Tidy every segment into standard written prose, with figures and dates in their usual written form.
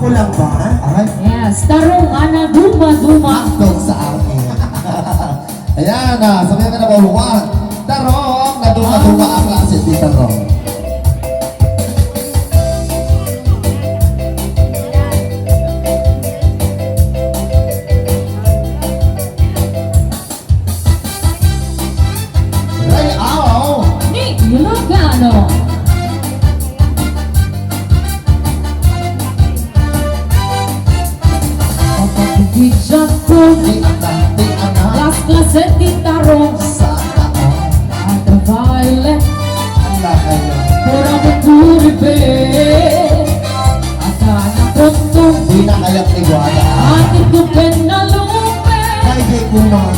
Ako lang ba? Ay, Yes, tarong ana duma-duma. akdog sa akin. Ayan, sabihan ka na ba, Juan? Tarong, nadunga-dunga ang klase di tarong. Ray, aw! Ni Ilocano. Kapag-ibigyan ko, Di anak, las klase di tarong. sana all. Ultraviolet, Ala kayo. pura maguribe. Asa na kontong, Di na kayo tigwala. atin ko penalupe. Ay, di kumang.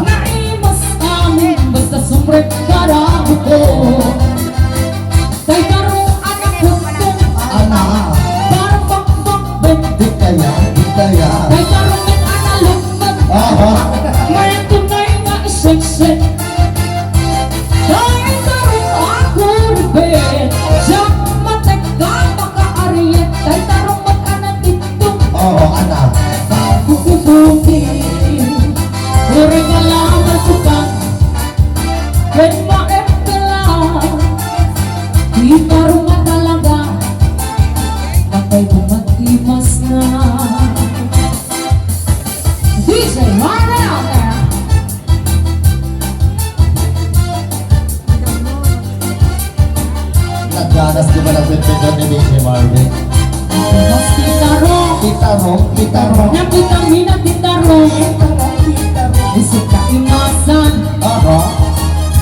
Naimas amin, basta sumrek karamo ko. Kay tarong anak kontong, Anak, parang bakbak di kaya, di kaya. kay tarong at analugman. Aha. Ngayon tunay nga isik-sik. Dahil tarong ako ribet. Diyak matek ka makaariyet. Kay tarong mag-anatito. Oo, anak. Kukubukin. Uri ka lang masukan. Kaya maepela. Di tarong nga talaga. Patay bumatimas na. DJ, run it out there. Nagganas di ba nagpipindan ni DJ Marvin? Mas titarong. Kitarong, kitarong. Nakitamina titarong. Isip ka imasan. Aha.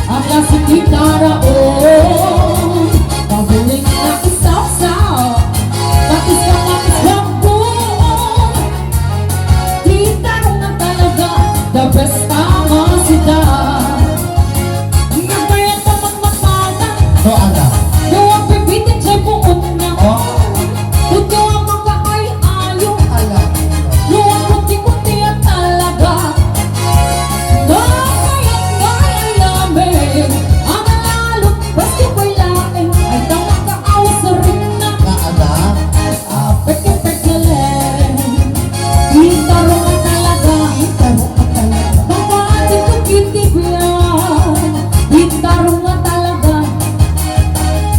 Ang klase gitara, oh. Pabiling na isaw-saw. Matis ka buo. Titarong na talaga. The best tama sila. Nagbayad pa magmamana. So, anak. Gawang pipitin siya'y buon na. Oh, Totoo ang mga ay-ayo. anak. Luwang kunti-kunti at talaga. Nakayat kay alamin. Ang alalo, baski ko'y laing. Ay tawag ka aw sa rin na. Na anak. Peke-peke-len. Gitaro ka talaga. Kitarong ka talaga. Papaati ko kitibyan. Gitaro nga talaga.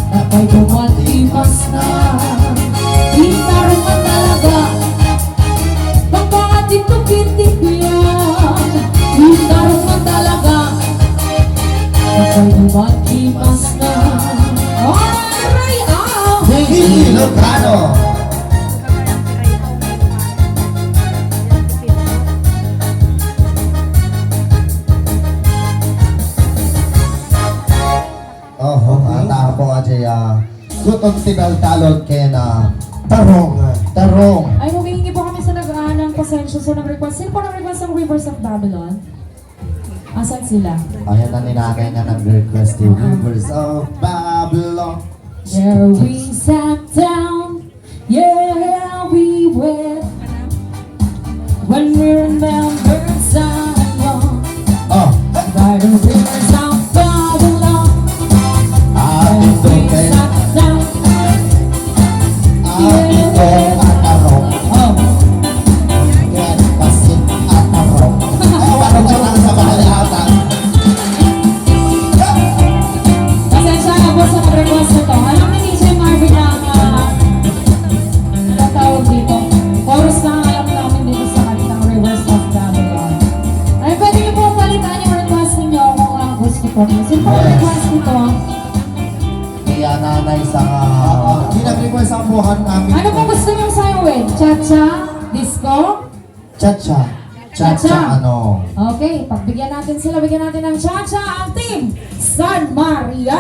Napay bumatimas na. Gitaro nga talaga. Papaati ko kitibyan. Gitaro nga talaga. Napay bumatimas na. Aray, ah! Hindi Ilocano. Oh, ata po aja gutong tinaltalon kay na tarong, tarong. Ay, humihingi po kami sa ng pasensya sa nag-request. Sino po nag-request ng Rivers of Babylon? Asan sila? Ayan na ninakay nga nag-request yung Rivers of Babylon. There we sat down, yeah, we went. When we remembered Zion, Oh, by the rivers of Babylon. ating We kay sat down, ating at tarong. oh, Yan, pasit at tarong. Ay, wala ka lang sa kalahatan. pasensya na po sa nag-request na to. Alam ni DJ Marvin na tatawag dito. Chorus na ang alam namin dito sa kalitang Rivers of Babylon. Ay, pwede niyo po palitan yung request ninyo kung ang gusto ko. Sino po ang request nito? Kaya nanay sa Hindi nag-request ang buhan namin. Ano po gusto niyo sayawin? Cha-cha? Disco? Cha-cha. Cha-cha, ano? Okay, pagbigyan natin sila, bigyan natin ng cha-cha ang team San Maria.